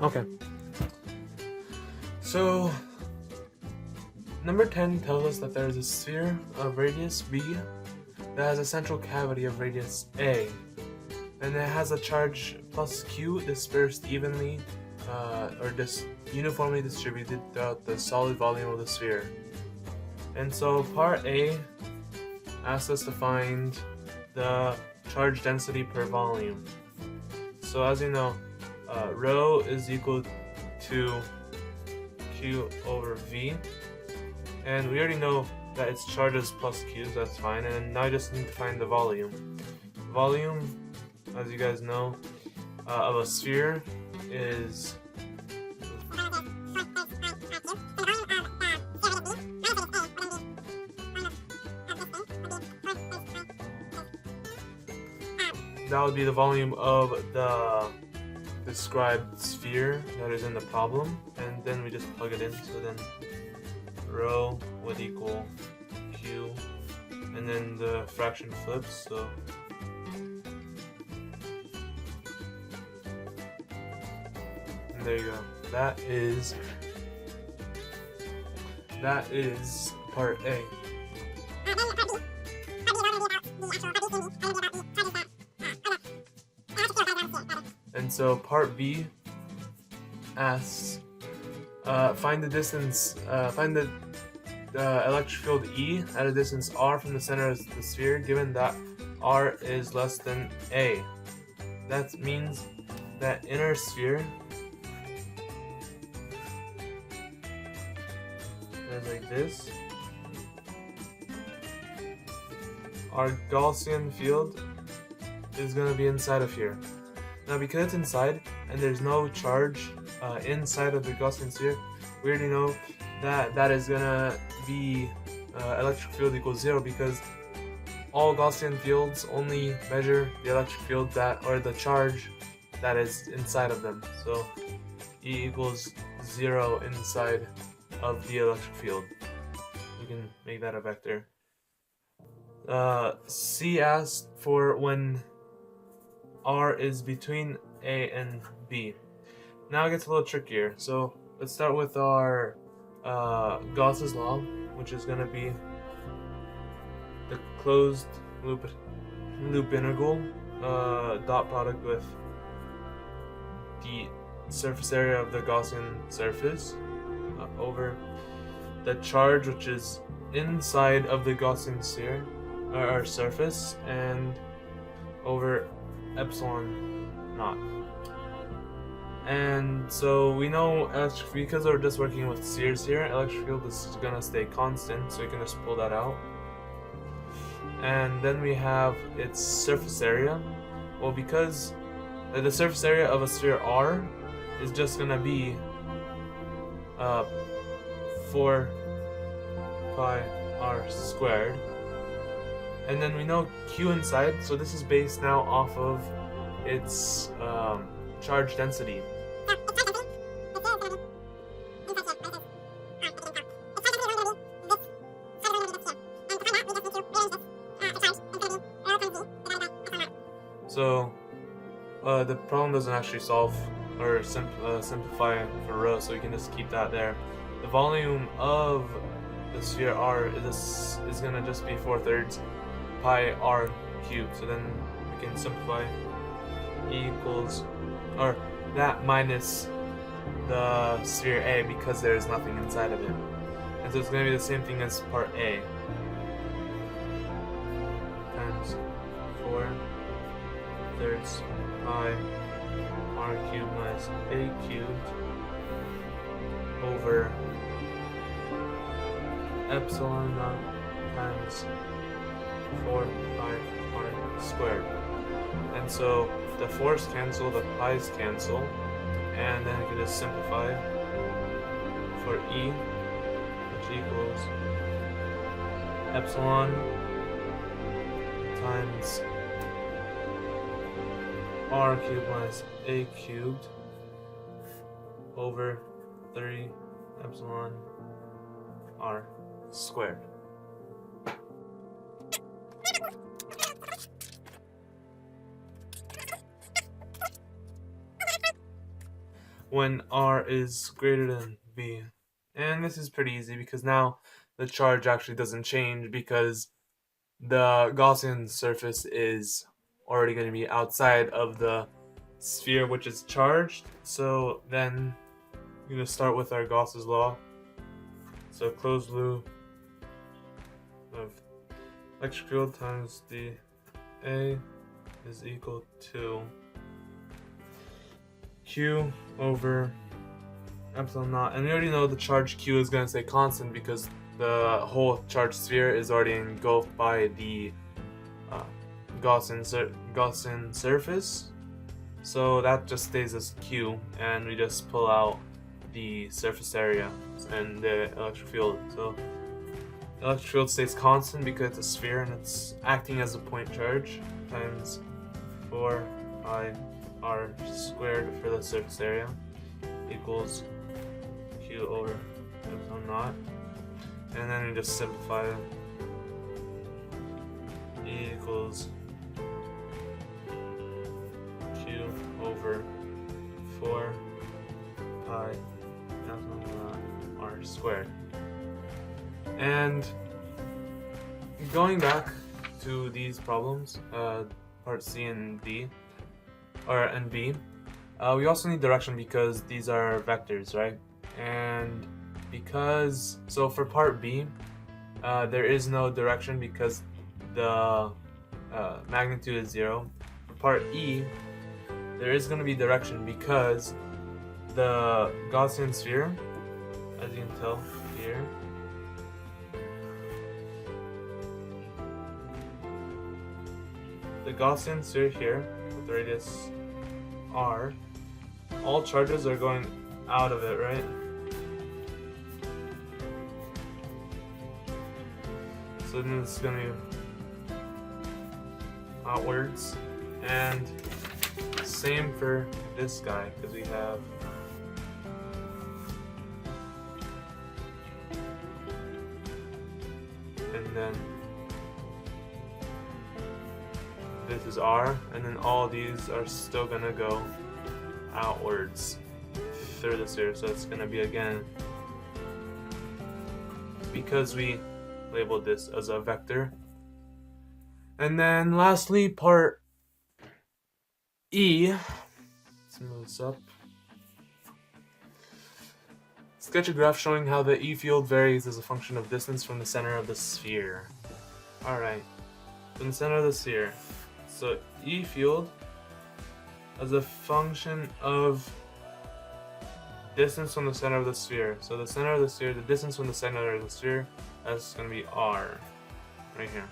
Okay. So, number 10 tells us that there is a sphere of radius b that has a central cavity of radius a, and it has a charge plus q dispersed evenly uniformly distributed throughout the solid volume of the sphere. And so part A asks us to find the charge density per volume. So as you know, rho is equal to q over v, and we already know that it's charges plus q, so that's fine. And now I just need to find the volume. Volume, as you guys know, of a sphere is that would be the volume of the described sphere that is in the problem, and then we just plug it in. So then rho would equal q, and then the fraction flips, so and there you go. That is part A. And so part B asks, find the distance, find the electric field E at a distance r from the center of the sphere, given that r is less than a. That means that in our sphere, is like this. Our Gaussian field is going to be inside of here. Now because it's inside and there's no charge inside of the Gaussian sphere, we already know that that is going to be electric field equals 0, because all Gaussian fields only measure the electric field that, or the charge that is inside of them. So E equals 0 inside of the electric field. You can make that a vector. C asked for when R is between A and B. Now it gets a little trickier. So let's start with our Gauss's law, which is going to be the closed loop integral dot product with the surface area of the Gaussian surface over the charge, which is inside of the Gaussian sphere or surface, and over epsilon naught. And so we know because we're just working with spheres here, electric field is gonna stay constant, so you can just pull that out. And then we have its surface area. Well, because the surface area of a sphere R is just gonna be 4 pi r squared. And then we know Q inside, so this is based now off of its charge density. So the problem doesn't actually solve or simplify for rho, so we can just keep that there. The volume of the sphere R is going to just be 4/3 pi r cubed. So then we can simplify E equals, or that minus the sphere A, because there is nothing inside of it. And so it's going to be the same thing as part A. Times 4/3 pi r cubed minus A cubed over epsilon naught times 4 pi r squared. And so the 4's cancel, the pi's cancel, and then we can just simplify for E, which equals epsilon times r cubed minus A cubed over 3 epsilon r squared. when r is greater than b. And this is pretty easy because now the charge actually doesn't change because the Gaussian surface is already going to be outside of the sphere which is charged. So then we're going to start with our Gauss's law. So closed loop of electric field times dA is equal to Q over epsilon naught. And we already know the charge Q is going to stay constant because the whole charged sphere is already engulfed by the Gaussian surface. So that just stays as Q, and we just pull out the surface area and the electric field. So the electric field stays constant because it's a sphere and it's acting as a point charge times 4 pi r squared for the surface area equals Q over epsilon naught. And then we just simplify it. E equals Q over 4 pi epsilon naught r squared. And going back to these problems, part C and D, and B, we also need direction because these are vectors, right? And because, so for part B, there is no direction because the magnitude is 0. For part E, there is going to be direction because the Gaussian sphere, as you can tell here, the Gaussian sphere here with the radius r, all charges are going out of it, right? So then it's going to be outwards, and same for this guy because we have and then this is R, and then all these are still gonna go outwards through the sphere. So it's gonna be again, because we labeled this as a vector. And then lastly, part E. Let's move this up. Sketch a graph showing how the E field varies as a function of distance from the center of the sphere. Alright, from the center of the sphere. So E field as a function of distance from the center of the sphere. So the center of the sphere, the distance from the center of the sphere, that's going to be R, right here.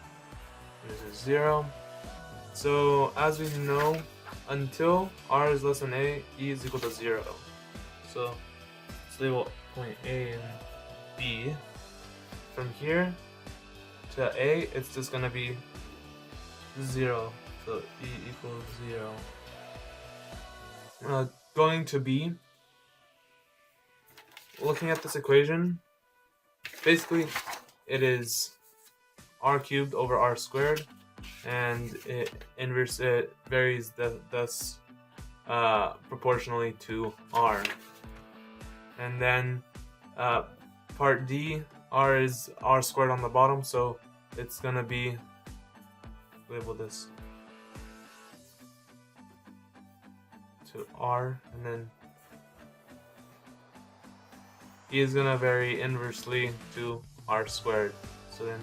This is 0. So as we know, until R is less than A, E is equal to 0. So let's label point A and B. From here to A, it's just going to be 0. So E equals 0. Going to B, looking at this equation, basically it is r cubed over r squared, and it varies thus proportionally to r. And then part D, r is r squared on the bottom, so it's gonna be, label this to r, and then E is gonna vary inversely to r squared. So then